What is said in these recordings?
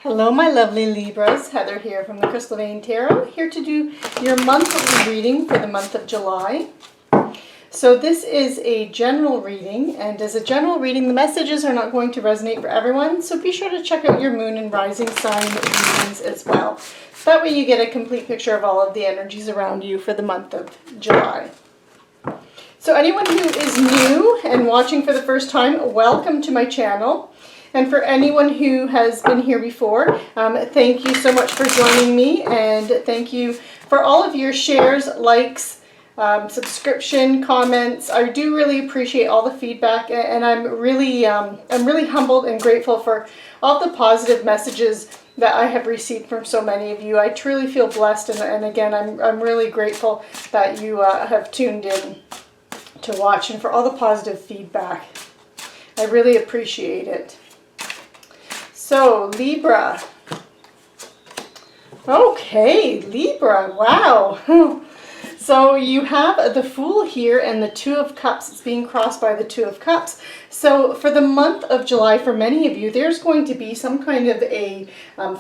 Hello my lovely Libras, Heather here from the Crystal Vein Tarot, here to do your monthly reading for the month of July. So this is a general reading, and as a general reading the messages are not going to resonate for everyone, so be sure to check out your moon and rising sign readings as well. That way you get a complete picture of all of the energies around you for the month of July. So anyone who is new and watching for the first time, welcome to my channel. And for anyone who has been here before, thank you so much for joining me, and thank you for all of your shares, likes, subscription, comments. I do really appreciate all the feedback, and I'm really humbled and grateful for all the positive messages that I have received from so many of you. I truly feel blessed, and again, I'm really grateful that you have tuned in to watch, and for all the positive feedback. I really appreciate it. So, Libra. Okay, Libra, wow. So you have the Fool here and the Two of Cups. It's being crossed by the Two of Cups. So for the month of July, for many of you, there's going to be some kind of a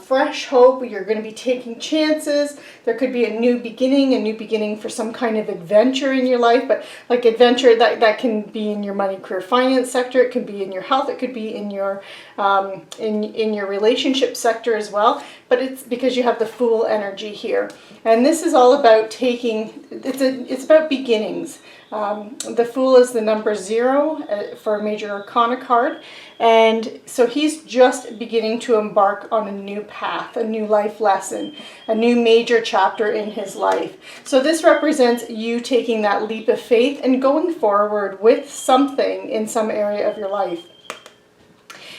fresh hope. You're going to be taking chances. There could be a new beginning for some kind of adventure in your life. But like adventure, that can be in your money, career, finance sector. It could be in your health. It could be in your in your relationship sector as well. But it's because you have the Fool energy here, and this is all about taking. It's about beginnings. The Fool is the number 0 for a major arcana card, and so he's just beginning to embark on a new path, a new life lesson, a new major chapter in his life. So this represents you taking that leap of faith and going forward with something in some area of your life.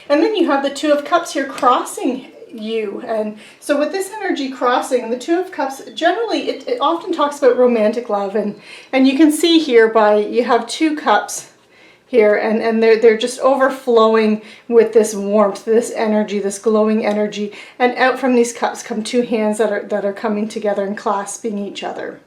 And then you have the Two of Cups here crossing you, and so with this energy crossing the Two of Cups, generally it often talks about romantic love, and you can see here by you have two cups here, and they're just overflowing with this warmth, this energy, this glowing energy, and out from these cups come two hands that are coming together and clasping each other.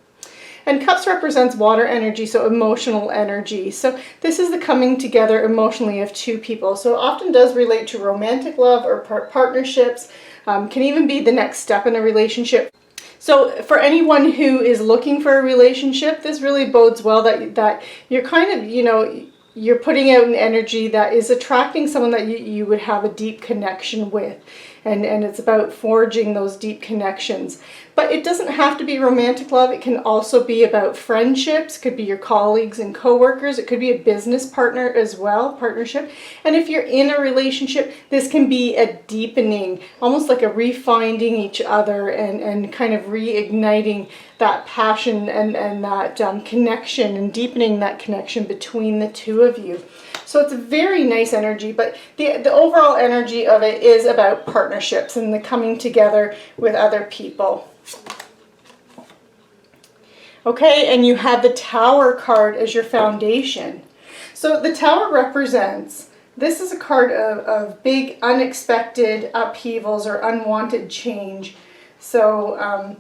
And cups represents water energy, so emotional energy. So this is the coming together emotionally of two people. So it often does relate to romantic love or partnerships. Can even be the next step in a relationship. So for anyone who is looking for a relationship, this really bodes well that you're kind of, you're putting out an energy that is attracting someone that you would have a deep connection with. And it's about forging those deep connections. But it doesn't have to be romantic love. It can also be about friendships. It could be your colleagues and coworkers. It could be a business partner as well, partnership. And if you're in a relationship, this can be a deepening, almost like a refinding each other and kind of reigniting that passion and that connection and deepening that connection between the two of you. So it's a very nice energy, but the overall energy of it is about partnerships and the coming together with other people. Okay, and you have the Tower card as your foundation. So the Tower represents, this is a card of big unexpected upheavals or unwanted change. So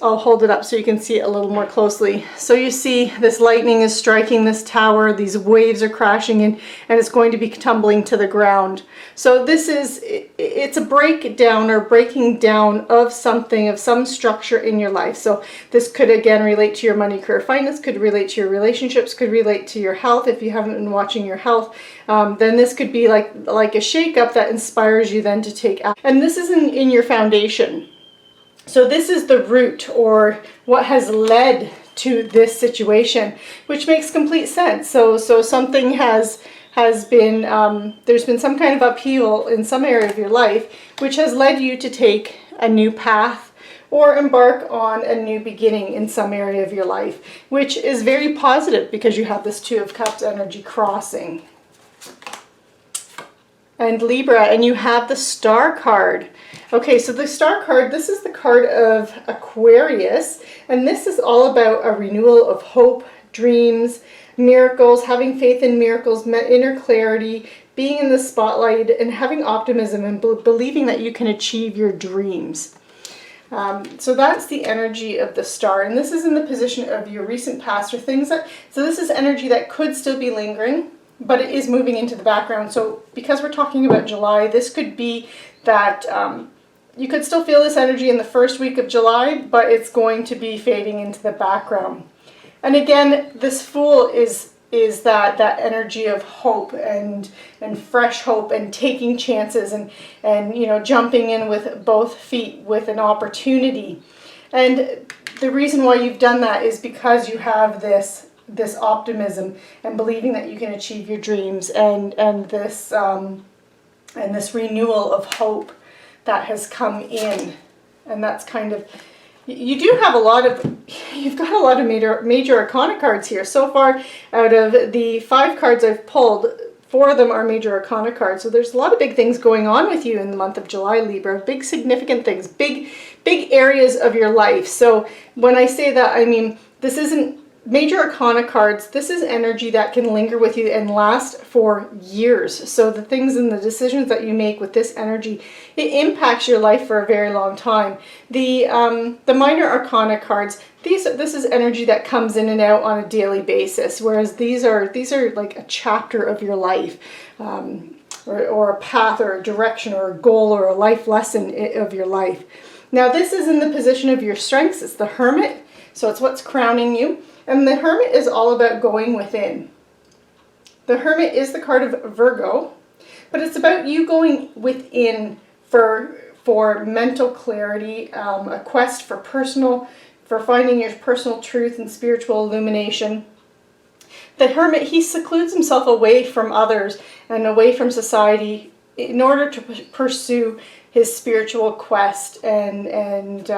I'll hold it up so you can see it a little more closely. So you see this lightning is striking this tower, these waves are crashing in, and it's going to be tumbling to the ground. So this is, it's a breakdown or breaking down of something, of some structure in your life. So this could again relate to your money, career, finance, could relate to your relationships, could relate to your health. If you haven't been watching your health, then this could be like a shake-up that inspires you then to take action. And this is in your foundation. So this is the root, or what has led to this situation, which makes complete sense. So something has been, there's been some kind of upheaval in some area of your life, which has led you to take a new path or embark on a new beginning in some area of your life, which is very positive because you have this Two of Cups energy crossing. And Libra, and you have the Star card. Okay, so the Star card, this is the card of Aquarius, and this is all about a renewal of hope, dreams, miracles, having faith in miracles, inner clarity, being in the spotlight, and having optimism and believing that you can achieve your dreams. So that's the energy of the Star, and this is in the position of your recent past or things that, so this is energy that could still be lingering. but it is moving into the background. So because we're talking about July, this could be that you could still feel this energy in the first week of July, but it's going to be fading into the background. And again, this Fool is that energy of hope and fresh hope and taking chances and you know, jumping in with both feet with an opportunity. And the reason why you've done that is because you have this optimism and believing that you can achieve your dreams and this renewal of hope that has come in. And that's kind of, you do have you've got a lot of major arcana cards here. So far, out of the 5 cards I've pulled, 4 of them are major arcana cards. So there's a lot of big things going on with you in the month of July, Libra. Big significant things, big areas of your life. So when I say that, I mean, this isn't major arcana cards. This is energy that can linger with you and last for years. So the things and the decisions that you make with this energy, it impacts your life for a very long time. The minor arcana cards, this is energy that comes in and out on a daily basis, whereas these are like a chapter of your life, or a path or a direction or a goal or a life lesson of your life. Now this is in the position of your strengths. It's the Hermit, so it's what's crowning you. And the Hermit is all about going within. The Hermit is the card of Virgo, but it's about you going within for mental clarity, a quest for finding your personal truth and spiritual illumination. The Hermit, he secludes himself away from others and away from society in order to pursue his spiritual quest and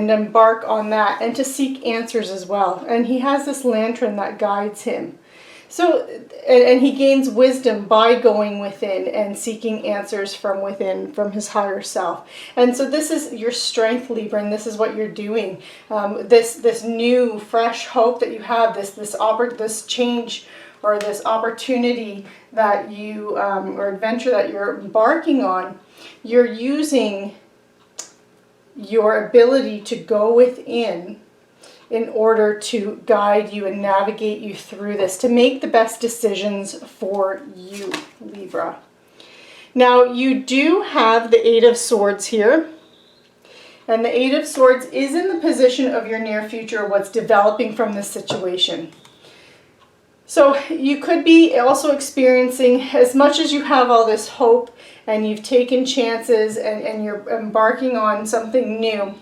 embark on that, and to seek answers as well. And he has this lantern that guides him. So, and he gains wisdom by going within and seeking answers from within, from his higher self. And so this is your strength, Libra, and this is what you're doing. This new, fresh hope that you have, this change or this opportunity that you, or adventure that you're embarking on, you're using your ability to go within in order to guide you and navigate you through this, to make the best decisions for you, Libra. Now, you do have the 8 of Swords here, and the 8 of Swords is in the position of your near future, what's developing from this situation. So you could be also experiencing, as much as you have all this hope and you've taken chances and you're embarking on something new,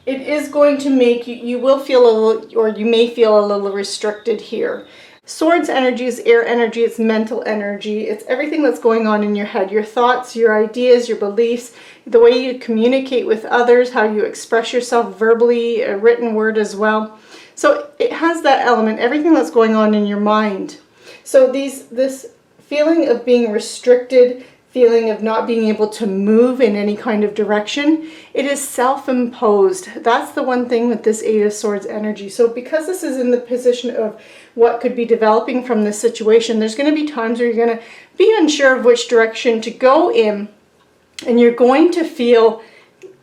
it is going to make you will feel a little, or you may feel a little restricted here. Swords energy is air energy, it's mental energy, it's everything that's going on in your head, your thoughts, your ideas, your beliefs, the way you communicate with others, how you express yourself verbally, a written word as well. So it has that element, everything that's going on in your mind. So this feeling of being restricted, feeling of not being able to move in any kind of direction, it is self-imposed. That's the one thing with this 8 of Swords energy. So because this is in the position of what could be developing from this situation, there's going to be times where you're going to be unsure of which direction to go in, and you're going to feel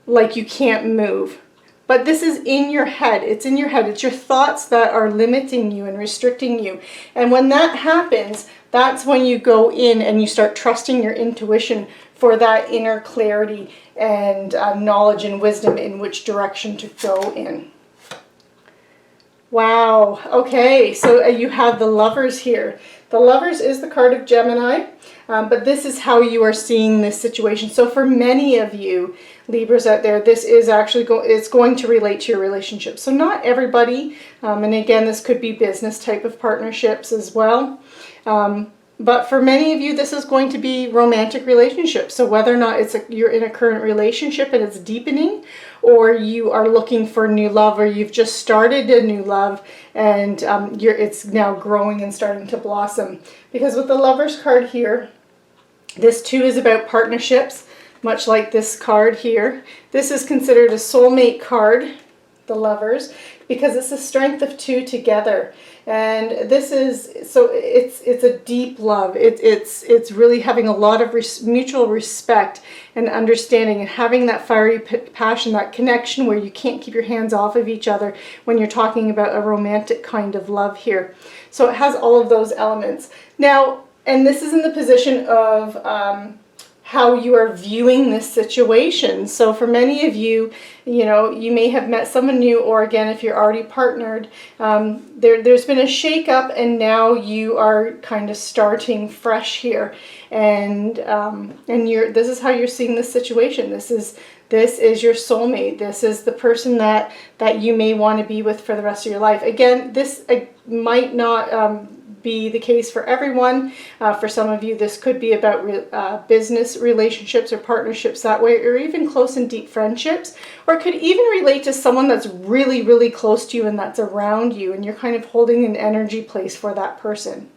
like you can't move. But this is in your head. It's in your head. It's your thoughts that are limiting you and restricting you. And when that happens, that's when you go in and you start trusting your intuition for that inner clarity and knowledge and wisdom in which direction to go in. Wow. Okay, so you have the Lovers here. The Lovers is the card of Gemini, but this is how you are seeing this situation. So for many of you Libras out there, this is actually it's going to relate to your relationship. So not everybody, and again, this could be business type of partnerships as well. But for many of you, this is going to be romantic relationships. So whether or not you're in a current relationship and it's deepening, or you are looking for new love, or you've just started a new love and it's now growing and starting to blossom. Because with the Lovers card here, this too is about partnerships, much like this card here. This is considered a soulmate card, the Lovers, because it's a strength of two together. And this is, so it's a deep love. It's really having a lot of mutual respect and understanding, and having that fiery passion, that connection where you can't keep your hands off of each other when you're talking about a romantic kind of love here. So it has all of those elements. Now, and this is in the position of how you are viewing this situation. So for many of you, you know, you may have met someone new, or again, if you're already partnered, there's been a shake-up, and now you are kind of starting fresh here. And this is how you're seeing this situation. This is your soulmate. This is the person that you may want to be with for the rest of your life. Again, this might not be the case for everyone. For some of you, this could be about business relationships or partnerships that way, or even close and deep friendships, or it could even relate to someone that's really, really close to you and that's around you, and you're kind of holding an energy place for that person.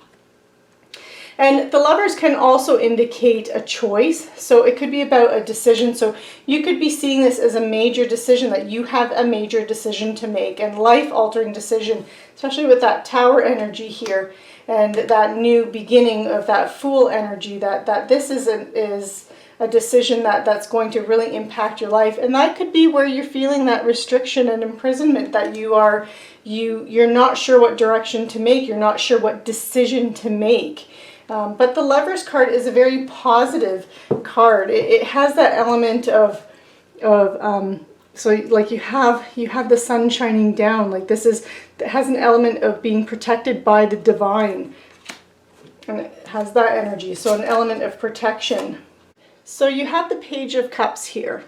And the Lovers can also indicate a choice. So it could be about a decision. So you could be seeing this as a major decision, that you have a major decision to make, and life-altering decision, especially with that Tower energy here and that new beginning of that Fool energy, that this is a decision that's going to really impact your life. And that could be where you're feeling that restriction and imprisonment, that you're not sure what direction to make, you're not sure what decision to make. But the Lovers card is a very positive card. It has that element of so like you have the sun shining down. Like it has an element of being protected by the divine, and it has that energy. So an element of protection. So you have the Page of Cups here.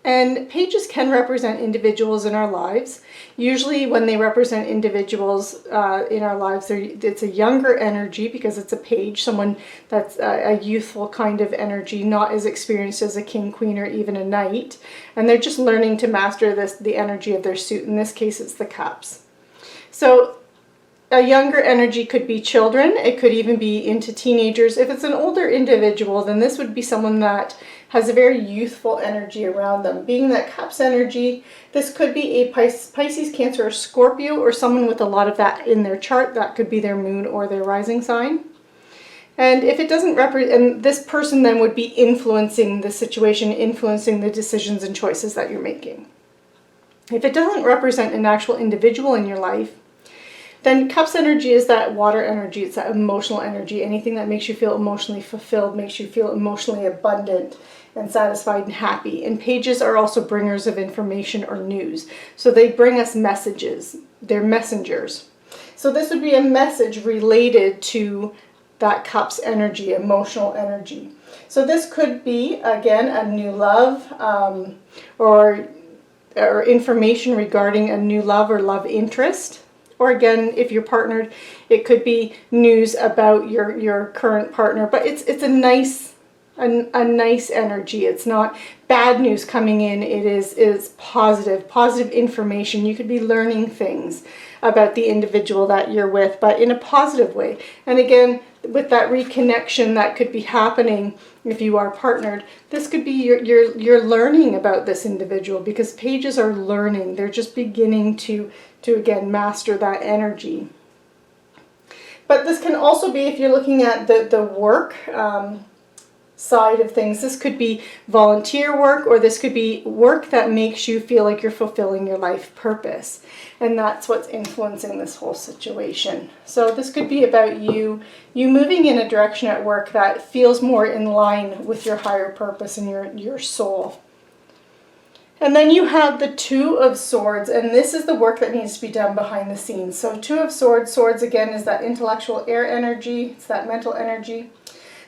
And pages can represent individuals in our lives. Usually when they represent individuals in our lives, it's a younger energy, because it's a page, someone that's a youthful kind of energy, not as experienced as a king, queen, or even a knight. And they're just learning to master the energy of their suit. In this case, it's the cups. So a younger energy could be children. It could even be into teenagers. If it's an older individual, then this would be someone that has a very youthful energy around them. Being that Cups energy, this could be a Pisces, Cancer, or Scorpio, or someone with a lot of that in their chart. That could be their moon or their rising sign. And if it doesn't represent, and this person then would be influencing the situation, influencing the decisions and choices that you're making. If it doesn't represent an actual individual in your life, then Cups energy is that water energy. It's that emotional energy. Anything that makes you feel emotionally fulfilled, makes you feel emotionally abundant and satisfied and happy. And pages are also bringers of information or news. So they bring us messages. They're messengers. So this would be a message related to that Cups energy, emotional energy. So this could be, again, a new love, or information regarding a new love or love interest. Or again, if you're partnered, it could be news about your current partner. But it's a nice energy. It's not bad news coming in. It is positive information. You could be learning things about the individual that you're with, but in a positive way. And again, with that reconnection that could be happening if you are partnered, this could be you're learning about this individual, because pages are learning. They're just beginning to again master that energy. But this can also be, if you're looking at the work side of things, this could be volunteer work, or this could be work that makes you feel like you're fulfilling your life purpose. And that's what's influencing this whole situation. So this could be about you moving in a direction at work that feels more in line with your higher purpose and your soul. And then you have the Two of Swords, and this is the work that needs to be done behind the scenes. So Two of Swords again is that intellectual air energy, it's that mental energy.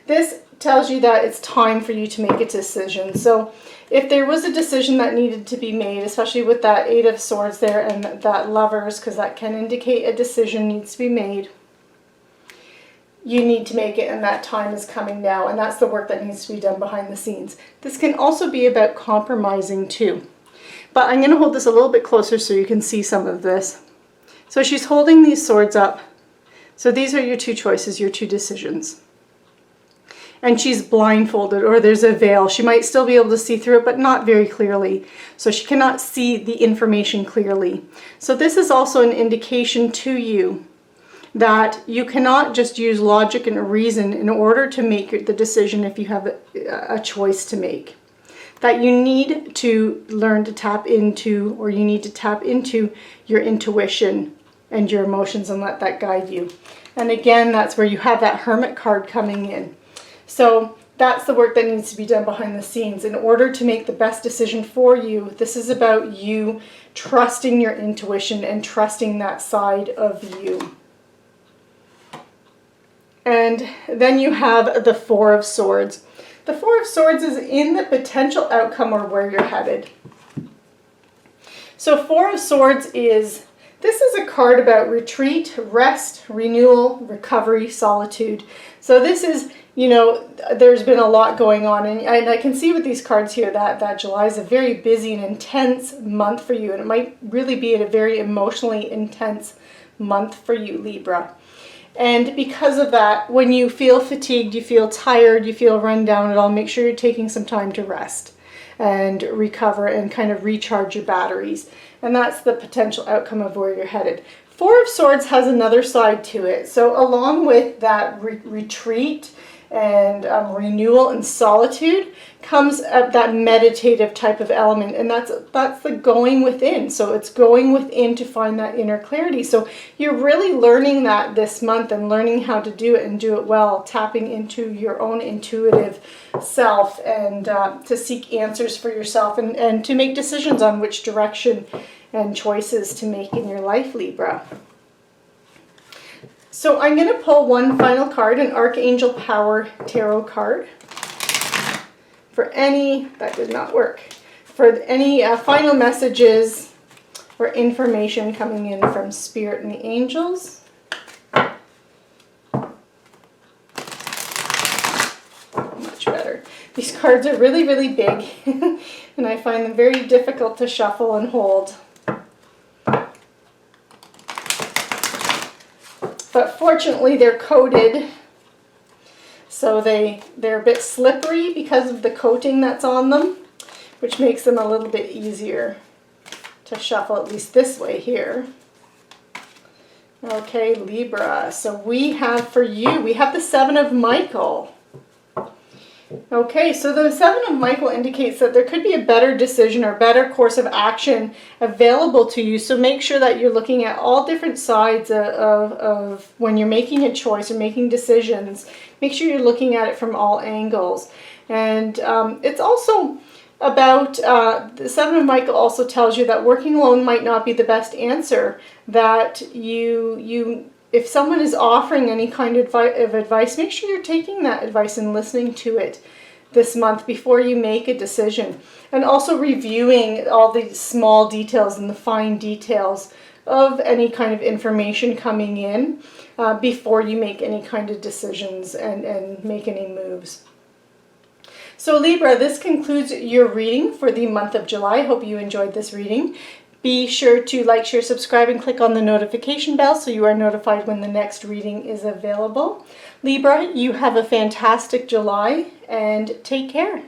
This tells you that it's time for you to make a decision. So if there was a decision that needed to be made, especially with that Eight of Swords there and that Lovers, because that can indicate a decision needs to be made, you need to make it, and that time is coming now, and that's the work that needs to be done behind the scenes. This can also be about compromising too. But I'm going to hold this a little bit closer so you can see some of this. So she's holding these swords up. So these are your two choices, your two decisions. and she's blindfolded, or there's a veil. She might still be able to see through it, but not very clearly. So she cannot see the information clearly. So this is also an indication to you that you cannot just use logic and reason in order to make the decision if you have a choice to make. That you need to learn to tap into, or you need to tap into your intuition and your emotions and let that guide you. And again, that's where you have that Hermit card coming in. So that's the work that needs to be done behind the scenes in order to make the best decision for you. This is about you trusting your intuition and trusting that side of you. And then you have the Four of Swords. The Four of Swords is in the potential outcome or where you're headed. So Four of Swords is, this is a card about retreat, rest, renewal, recovery, solitude. So this is, you know, there's been a lot going on, and I can see with these cards here that July is a very busy and intense month for you, and it might really be a very emotionally intense month for you, Libra. And because of that, when you feel fatigued, you feel tired, you feel run down at all, make sure you're taking some time to rest and recover and kind of recharge your batteries. And that's the potential outcome of where you're headed. Four of Swords has another side to it. So along with that retreat and renewal and solitude comes that meditative type of element, and that's the going within. So it's going within to find that inner clarity. So you're really learning that this month and learning how to do it and do it well, tapping into your own intuitive self and to seek answers for yourself and to make decisions on which direction and choices to make in your life, Libra. So I'm going to pull one final card, an Archangel Power Tarot card, for any, that did not work, for any final messages or information coming in from Spirit and the angels. Much better. These cards are really, really big, and I find them very difficult to shuffle and hold. But fortunately, they're coated, so they're a bit slippery because of the coating that's on them, which makes them a little bit easier to shuffle, at least this way here. Okay, Libra, so we have for you, we have the Seven of Michael. Okay, so the Seven of Michael indicates that there could be a better decision or better course of action available to you. So make sure that you're looking at all different sides of when you're making a choice or making decisions. Make sure you're looking at it from all angles. And it's also about, the Seven of Michael also tells you that working alone might not be the best answer. That if someone is offering any kind of advice, make sure you're taking that advice and listening to it this month before you make a decision. And also reviewing all the small details and the fine details of any kind of information coming in before you make any kind of decisions and make any moves. So Libra, this concludes your reading for the month of July. I hope you enjoyed this reading. Be sure to like, share, subscribe, and click on the notification bell so you are notified when the next reading is available. Libra, you have a fantastic July, and take care.